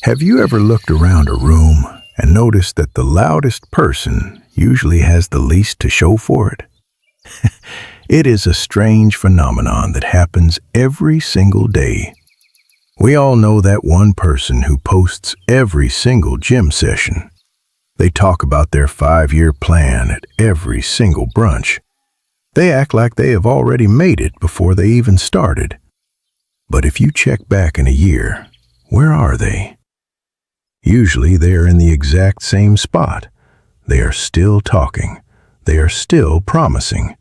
Have you ever looked around a room and noticed that the loudest person usually has the least to show for it? It is a strange phenomenon that happens every single day. We all know that one person who posts every single gym session. They talk about their 5-year plan at every single brunch. They act like they have already made it before they even started. But if you check back in a year, where are they? Usually they are in the exact same spot. They are still talking. They are still promising.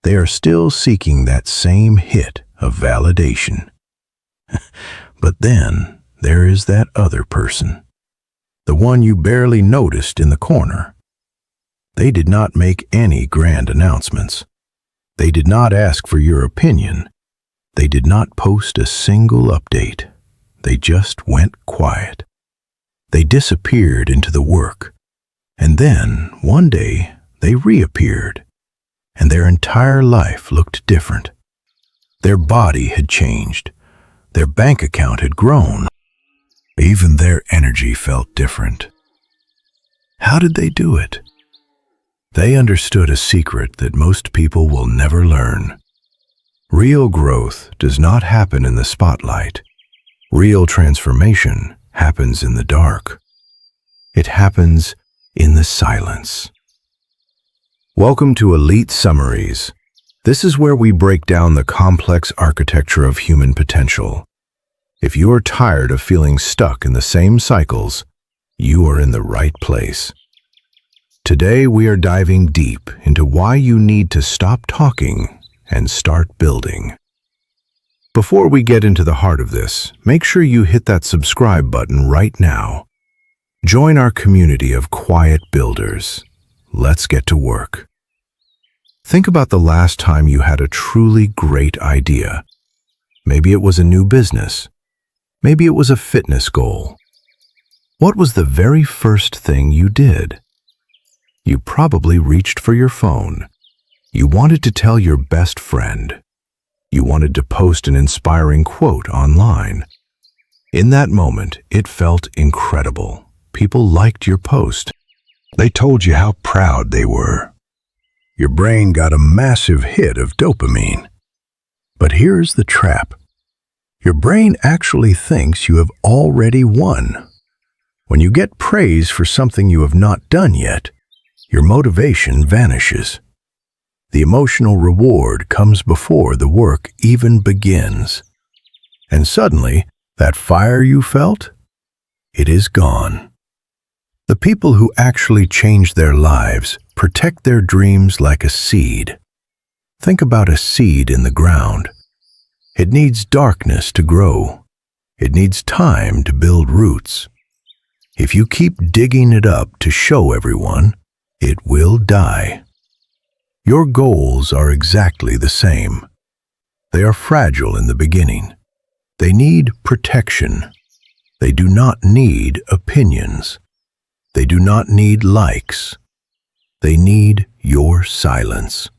They are still seeking that same hit of validation. But then there is that other person, the one you barely noticed in the corner. They did not make any grand announcements. They did not ask for your opinion. They did not post a single update. They just went quiet. They disappeared into the work, and then one day they reappeared, and their entire life looked different. Their body had changed. Their bank account had grown. Even their energy felt different. How did they do it? They understood a secret that most people will never learn. Real growth does not happen in the spotlight. Real transformation happens in the dark. It happens in the silence. Welcome to Elite Summaries. This is where we break down the complex architecture of human potential. If you are tired of feeling stuck in the same cycles, you are in the right place. Today we are diving deep into why you need to stop talking and start building. Before we get into the heart of this, make sure you hit that subscribe button right now. Join our community of quiet builders. Let's get to work. Think about the last time you had a truly great idea. Maybe it was a new business. Maybe it was a fitness goal. What was the very first thing you did? You probably reached for your phone. You wanted to tell your best friend. You wanted to post an inspiring quote online. In that moment, it felt incredible. People liked your post. They told you how proud they were. Your brain got a massive hit of dopamine. But here's the trap. Your brain actually thinks you have already won. When you get praise for something you have not done yet, your motivation vanishes. The emotional reward comes before the work even begins. And suddenly, that fire you felt, it is gone. The people who actually change their lives protect their dreams like a seed. Think about a seed in the ground. It needs darkness to grow. It needs time to build roots. If you keep digging it up to show everyone, it will die. Your goals are exactly the same. They are fragile in the beginning. They need protection. They do not need opinions. They do not need likes. They need your silence.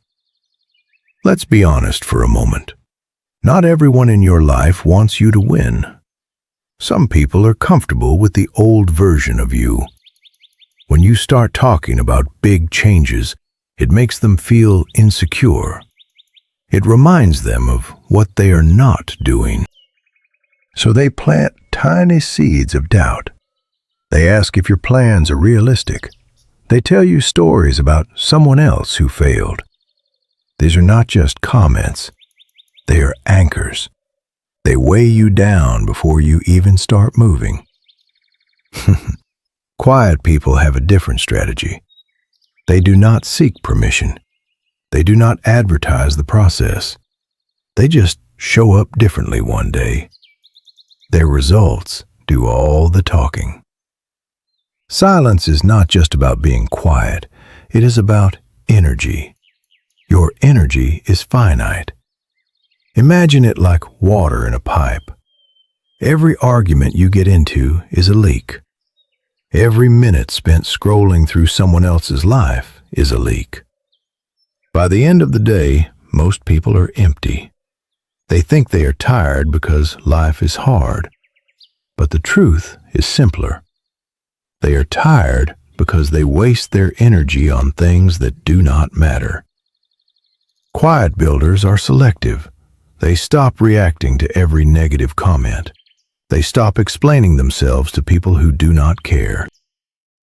Let's be honest for a moment. Not everyone in your life wants you to win. Some people are comfortable with the old version of you. When you start talking about big changes, it makes them feel insecure. It reminds them of what they are not doing. So they plant tiny seeds of doubt. They ask if your plans are realistic. They tell you stories about someone else who failed. These are not just comments. They are anchors. They weigh you down before you even start moving. Quiet people have a different strategy. They do not seek permission. They do not advertise the process. They just show up differently one day. Their results do all the talking. Silence is not just about being quiet. It is about energy. Your energy is finite. Imagine it like water in a pipe. Every argument you get into is a leak. Every minute spent scrolling through someone else's life is a leak. By the end of the day, most people are empty. They think they are tired because life is hard. But the truth is simpler. They are tired because they waste their energy on things that do not matter. Quiet builders are selective. They stop reacting to every negative comment. They stop explaining themselves to people who do not care.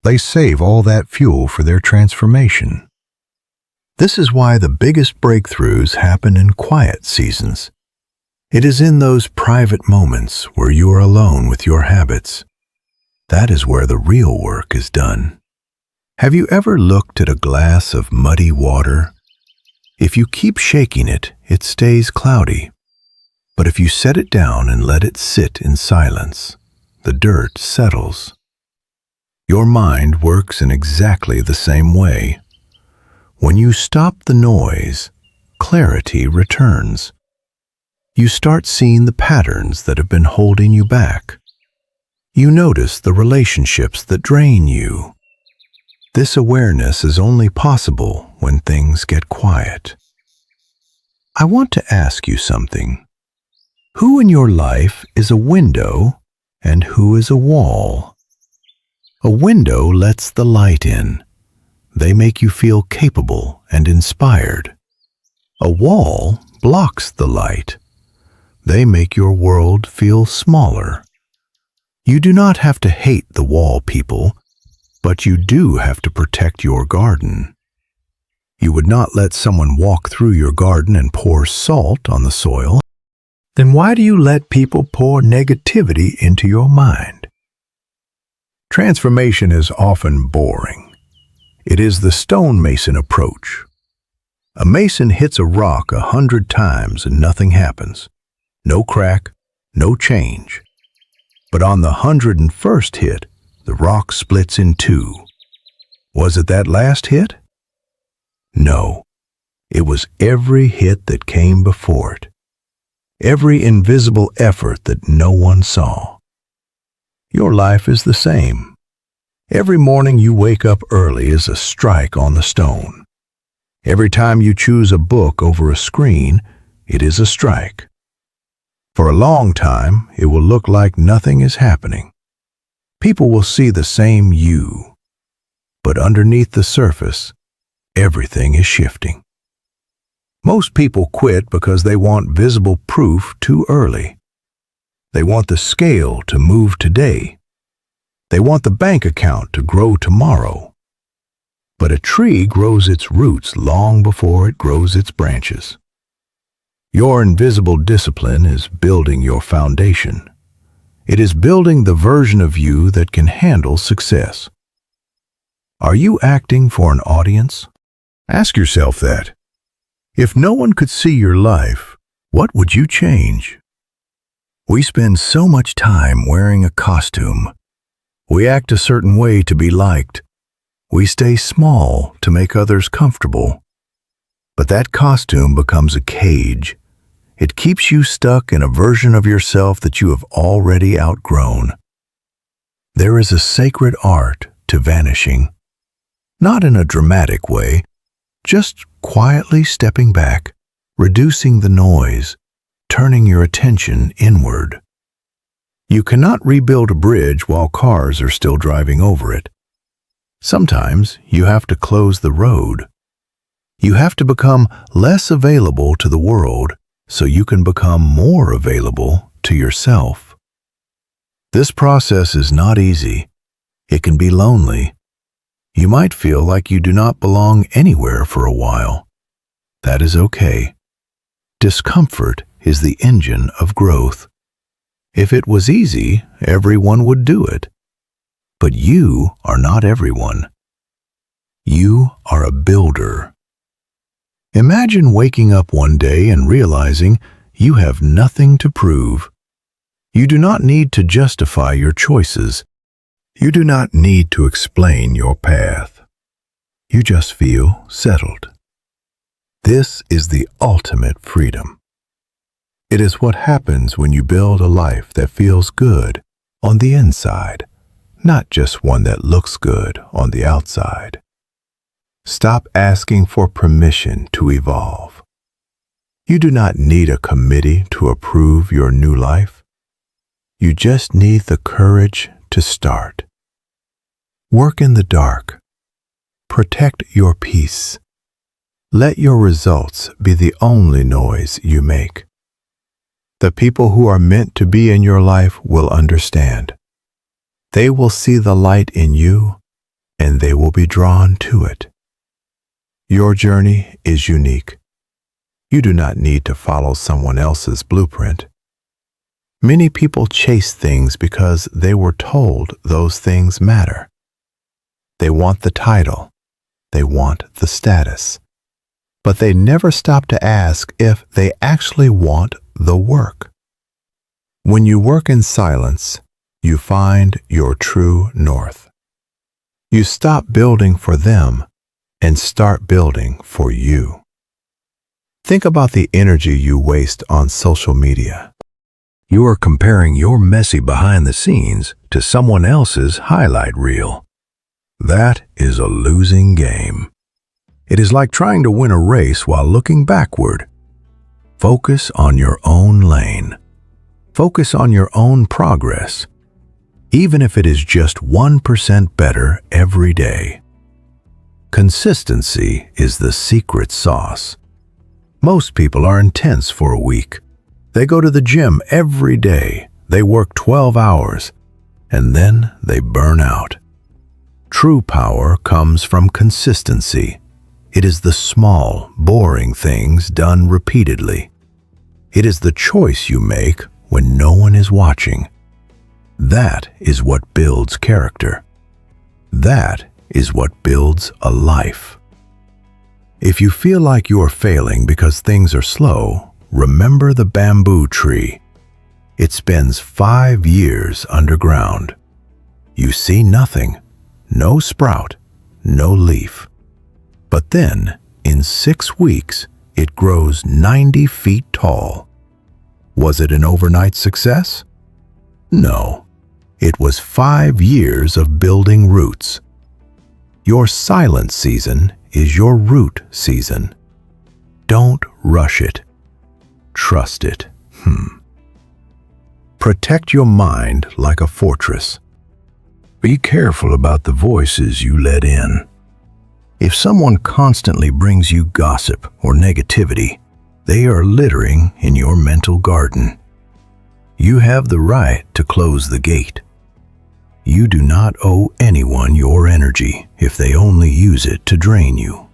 They save all that fuel for their transformation. This is why the biggest breakthroughs happen in quiet seasons. It is in those private moments where you are alone with your habits. That is where the real work is done. Have you ever looked at a glass of muddy water? If you keep shaking it, it stays cloudy. But if you set it down and let it sit in silence, the dirt settles. Your mind works in exactly the same way. When you stop the noise, clarity returns. You start seeing the patterns that have been holding you back. You notice the relationships that drain you. This awareness is only possible when things get quiet. I want to ask you something. Who in your life is a window and who is a wall? A window lets the light in. They make you feel capable and inspired. A wall blocks the light. They make your world feel smaller. You do not have to hate the wall people, but you do have to protect your garden. You would not let someone walk through your garden and pour salt on the soil. Then why do you let people pour negativity into your mind? Transformation is often boring. It is the stonemason approach. A mason hits a rock 100 times and nothing happens. No crack, no change. But on the 101st hit, the rock splits in two. Was it that last hit? No. It was every hit that came before it. Every invisible effort that no one saw. Your life is the same. Every morning you wake up early is a strike on the stone. Every time you choose a book over a screen, it is a strike. For a long time, it will look like nothing is happening. People will see the same you. But underneath the surface, everything is shifting. Most people quit because they want visible proof too early. They want the scale to move today. They want the bank account to grow tomorrow. But a tree grows its roots long before it grows its branches. Your invisible discipline is building your foundation. It is building the version of you that can handle success. Are you acting for an audience? Ask yourself that. If no one could see your life, what would you change? We spend so much time wearing a costume. We act a certain way to be liked. We stay small to make others comfortable. But that costume becomes a cage. It keeps you stuck in a version of yourself that you have already outgrown. There is a sacred art to vanishing. Not in a dramatic way, just quietly stepping back, reducing the noise, turning your attention inward. You cannot rebuild a bridge while cars are still driving over it. Sometimes you have to close the road. You have to become less available to the world so you can become more available to yourself. This process is not easy. It can be lonely. You might feel like you do not belong anywhere for a while. That is okay. Discomfort is the engine of growth. If it was easy, everyone would do it. But you are not everyone. You are a builder. Imagine waking up one day and realizing you have nothing to prove. You do not need to justify your choices. You do not need to explain your path. You just feel settled. This is the ultimate freedom. It is what happens when you build a life that feels good on the inside, not just one that looks good on the outside. Stop asking for permission to evolve. You do not need a committee to approve your new life. You just need the courage to start. Work in the dark. Protect your peace. Let your results be the only noise you make. The people who are meant to be in your life will understand. They will see the light in you, and they will be drawn to it. Your journey is unique. You do not need to follow someone else's blueprint. Many people chase things because they were told those things matter. They want the title. They want the status. But they never stop to ask if they actually want the work. When you work in silence, you find your true north. You stop building for them and start building for you. Think about the energy you waste on social media. You are comparing your messy behind the scenes to someone else's highlight reel. That is a losing game. It is like trying to win a race while looking backward. Focus on your own lane. Focus on your own progress, even if it is just 1% better every day. Consistency is the secret sauce. Most people are intense for a week. They go to the gym every day. They work 12 hours, and then they burn out. True power comes from consistency. It is the small, boring things done repeatedly. It is the choice you make when no one is watching. That is what builds character. That is what builds a life. If you feel like you are failing because things are slow, remember the bamboo tree. It spends 5 years underground. You see nothing, no sprout, no leaf. But then, in 6 weeks, it grows 90 feet tall. Was it an overnight success? No. It was 5 years of building roots. Your silent season is your root season. Don't rush it. Trust it. Protect your mind like a fortress. Be careful about the voices you let in. If someone constantly brings you gossip or negativity, they are littering in your mental garden. You have the right to close the gate. You do not owe anyone your energy if they only use it to drain you.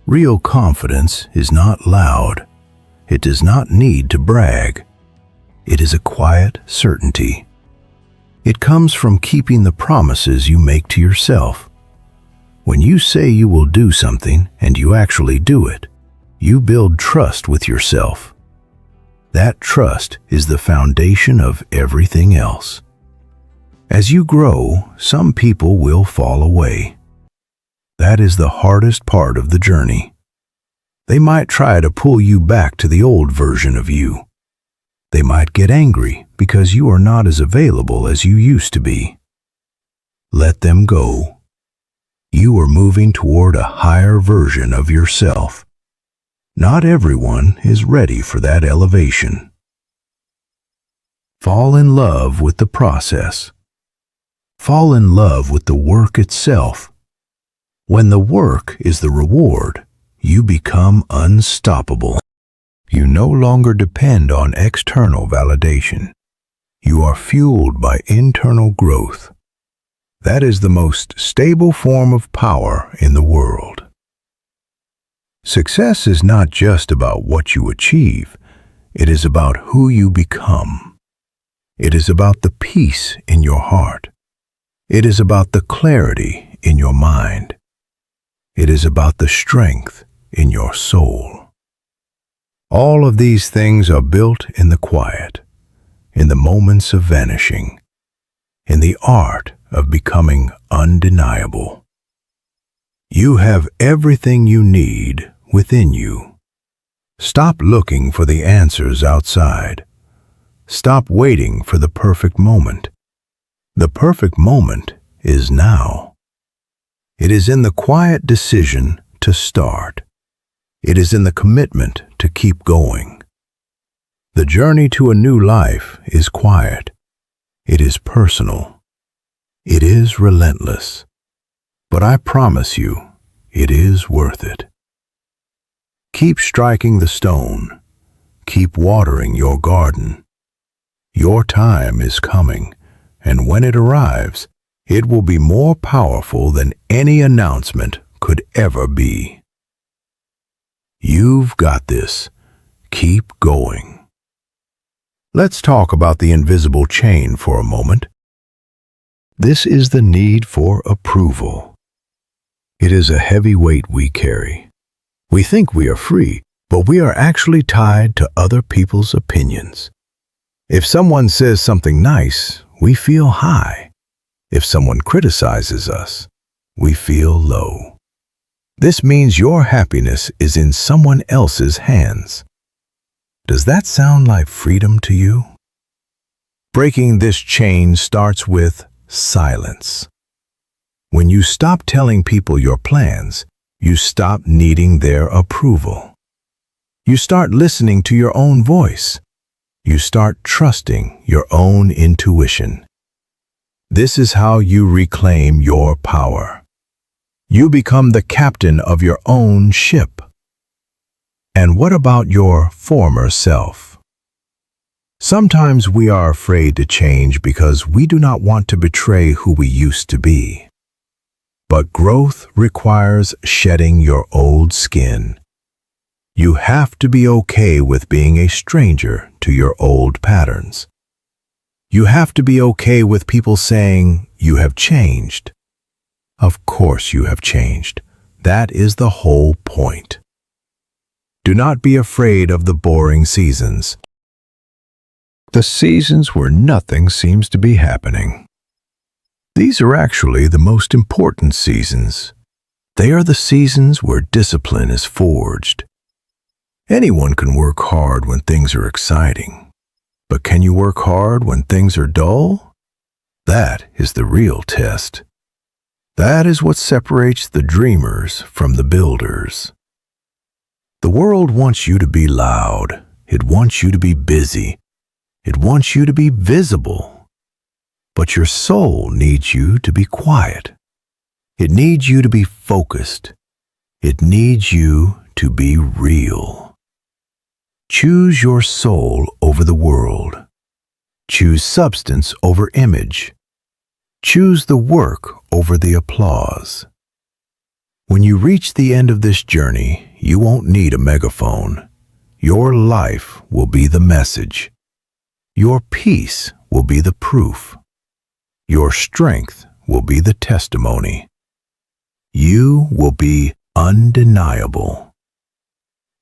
Real confidence is not loud. It does not need to brag. It is a quiet certainty. It comes from keeping the promises you make to yourself. When you say you will do something and you actually do it, you build trust with yourself. That trust is the foundation of everything else. As you grow, some people will fall away. That is the hardest part of the journey. They might try to pull you back to the old version of you. They might get angry because you are not as available as you used to be. Let them go. You are moving toward a higher version of yourself. Not everyone is ready for that elevation. Fall in love with the process. Fall in love with the work itself. When the work is the reward, you become unstoppable. You no longer depend on external validation. You are fueled by internal growth. That is the most stable form of power in the world. Success is not just about what you achieve. It is about who you become. It is about the peace in your heart. It is about the clarity in your mind. It is about the strength in your soul. All of these things are built in the quiet, in the moments of vanishing, in the art of becoming undeniable. You have everything you need within you. Stop looking for the answers outside. Stop waiting for the perfect moment. The perfect moment is now. It is in the quiet decision to start. It is in the commitment to keep going. The journey to a new life is quiet. It is personal. It is relentless. But I promise you, it is worth it. Keep striking the stone. Keep watering your garden. Your time is coming, and when it arrives, it will be more powerful than any announcement could ever be. You've got this. Keep going. Let's talk about the invisible chain for a moment. This is the need for approval. It is a heavy weight we carry. We think we are free, but we are actually tied to other people's opinions. If someone says something nice, we feel high. If someone criticizes us, we feel low. This means your happiness is in someone else's hands. Does that sound like freedom to you? Breaking this chain starts with silence. When you stop telling people your plans, you stop needing their approval. You start listening to your own voice. You start trusting your own intuition. This is how you reclaim your power. You become the captain of your own ship. And what about your former self? Sometimes we are afraid to change because we do not want to betray who we used to be. But growth requires shedding your old skin. You have to be okay with being a stranger to your old patterns. You have to be okay with people saying you have changed. Of course you have changed. That is the whole point. Do not be afraid of the boring seasons. The seasons where nothing seems to be happening. These are actually the most important seasons. They are the seasons where discipline is forged. Anyone can work hard when things are exciting. But can you work hard when things are dull? That is the real test. That is what separates the dreamers from the builders. The world wants you to be loud. It wants you to be busy. It wants you to be visible. But your soul needs you to be quiet. It needs you to be focused. It needs you to be real. Choose your soul over the world. Choose substance over image. Choose the work over the applause. When you reach the end of this journey, you won't need a megaphone. Your life will be the message. Your peace will be the proof. Your strength will be the testimony. You will be undeniable.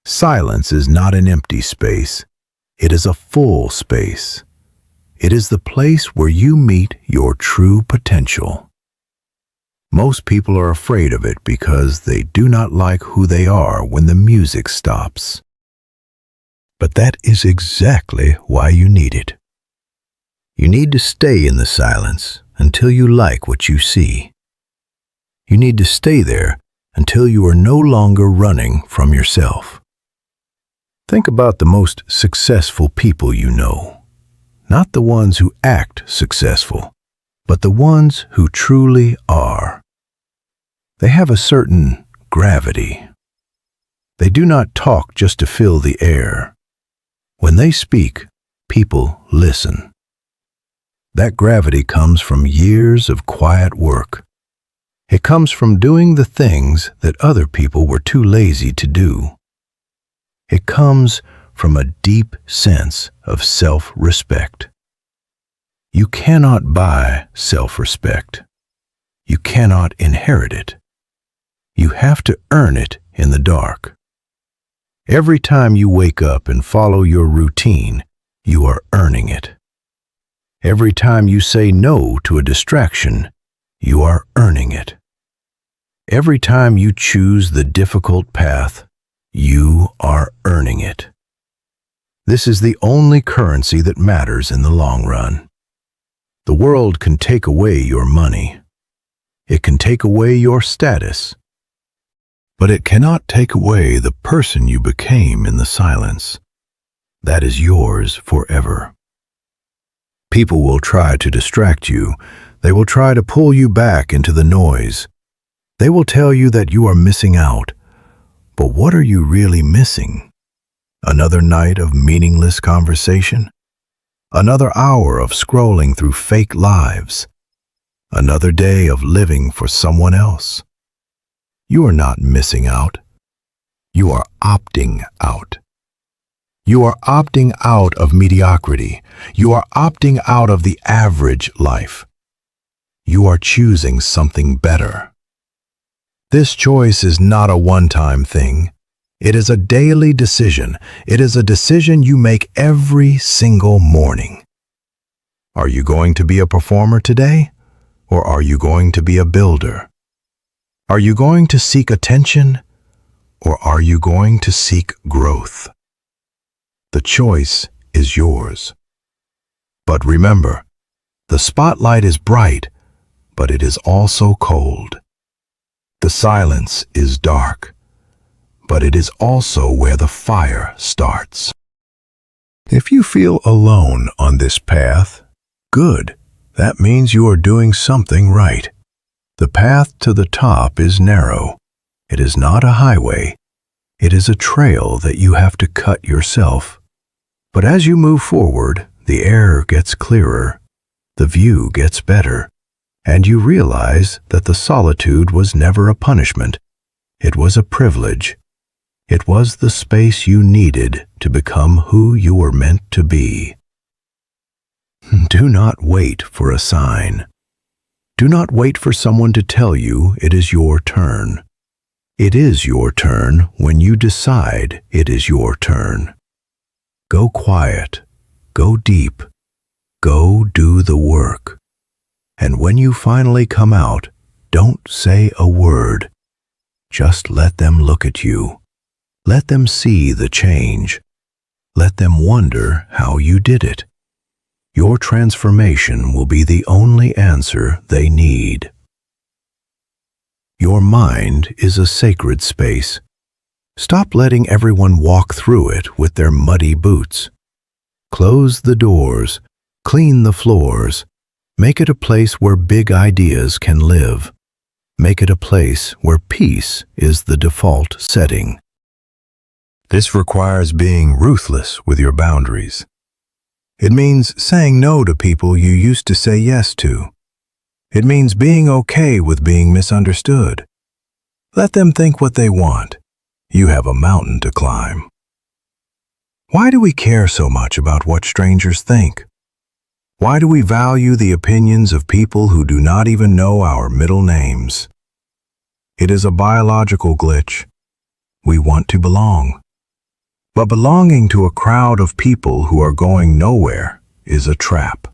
Silence is not an empty space. It is a full space. It is the place where you meet your true potential. Most people are afraid of it because they do not like who they are when the music stops. But that is exactly why you need it. You need to stay in the silence until you like what you see. You need to stay there until you are no longer running from yourself. Think about the most successful people you know. Not the ones who act successful, but the ones who truly are. They have a certain gravity. They do not talk just to fill the air. When they speak, people listen. That gravity comes from years of quiet work. It comes from doing the things that other people were too lazy to do. It comes from a deep sense of self-respect. You cannot buy self-respect. You cannot inherit it. You have to earn it in the dark. Every time you wake up and follow your routine, you are earning it. Every time you say no to a distraction, you are earning it. Every time you choose the difficult path, you are earning it. This is the only currency that matters in the long run. The world can take away your money. It can take away your status. But it cannot take away the person you became in the silence. That is yours forever. People will try to distract you. They will try to pull you back into the noise. They will tell you that you are missing out. But what are you really missing? Another night of meaningless conversation? Another hour of scrolling through fake lives? Another day of living for someone else? You are not missing out. You are opting out. You are opting out of mediocrity. You are opting out of the average life. You are choosing something better. This choice is not a one-time thing. It is a daily decision. It is a decision you make every single morning. Are you going to be a performer today? Or are you going to be a builder? Are you going to seek attention? Or are you going to seek growth? The choice is yours. But remember, the spotlight is bright, but it is also cold. The silence is dark, but it is also where the fire starts. If you feel alone on this path, good. That means you are doing something right. The path to the top is narrow. It is not a highway. It is a trail that you have to cut yourself. But as you move forward, the air gets clearer, the view gets better, and you realize that the solitude was never a punishment. It was a privilege. It was the space you needed to become who you were meant to be. Do not wait for a sign. Do not wait for someone to tell you it is your turn. It is your turn when you decide it is your turn. Go quiet. Go deep. Go do the work. And when you finally come out, don't say a word. Just let them look at you. Let them see the change. Let them wonder how you did it. Your transformation will be the only answer they need. Your mind is a sacred space. Stop letting everyone walk through it with their muddy boots. Close the doors, clean the floors. Make it a place where big ideas can live. Make it a place where peace is the default setting. This requires being ruthless with your boundaries. It means saying no to people you used to say yes to. It means being okay with being misunderstood. Let them think what they want. You have a mountain to climb. Why do we care so much about what strangers think? Why do we value the opinions of people who do not even know our middle names? It is a biological glitch. We want to belong. But belonging to a crowd of people who are going nowhere is a trap.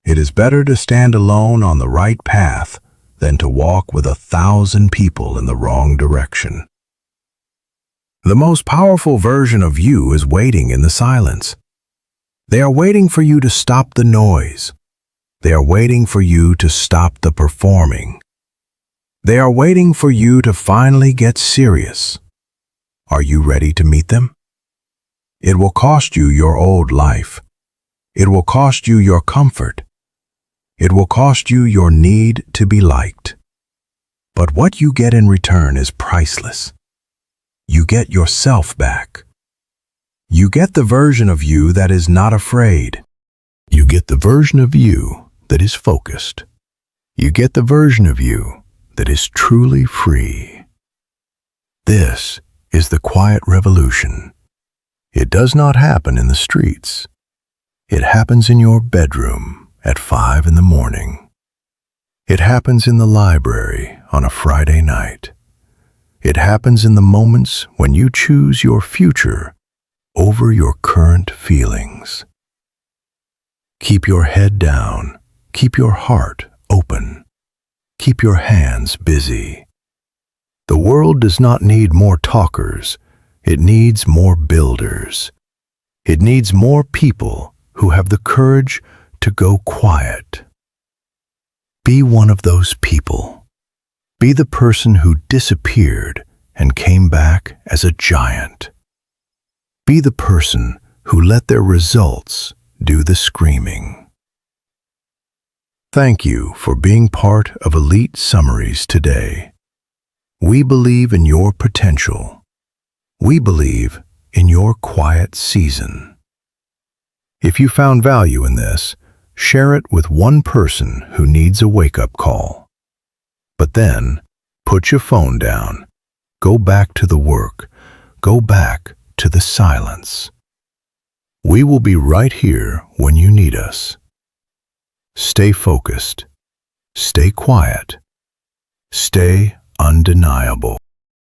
It is better to stand alone on the right path than to walk with 1,000 people in the wrong direction. The most powerful version of you is waiting in the silence. They are waiting for you to stop the noise. They are waiting for you to stop the performing. They are waiting for you to finally get serious. Are you ready to meet them? It will cost you your old life. It will cost you your comfort. It will cost you your need to be liked. But what you get in return is priceless. You get yourself back. You get the version of you that is not afraid. You get the version of you that is focused. You get the version of you that is truly free. This is the quiet revolution. It does not happen in the streets. It happens in your bedroom at 5 in the morning. It happens in the library on a Friday night. It happens in the moments when you choose your future over your current feelings. Keep your head down. Keep your heart open. Keep your hands busy. The world does not need more talkers. It needs more builders. It needs more people who have the courage to go quiet. Be one of those people. Be the person who disappeared and came back as a giant. Be the person who let their results do the screaming. Thank you for being part of Elite Summaries today. We believe in your potential. We believe in your quiet season. If you found value in this, share it with one person who needs a wake-up call. But then, put your phone down. Go back to the work. Go back to the silence. We will be right here when you need us. Stay focused. Stay quiet. Stay undeniable.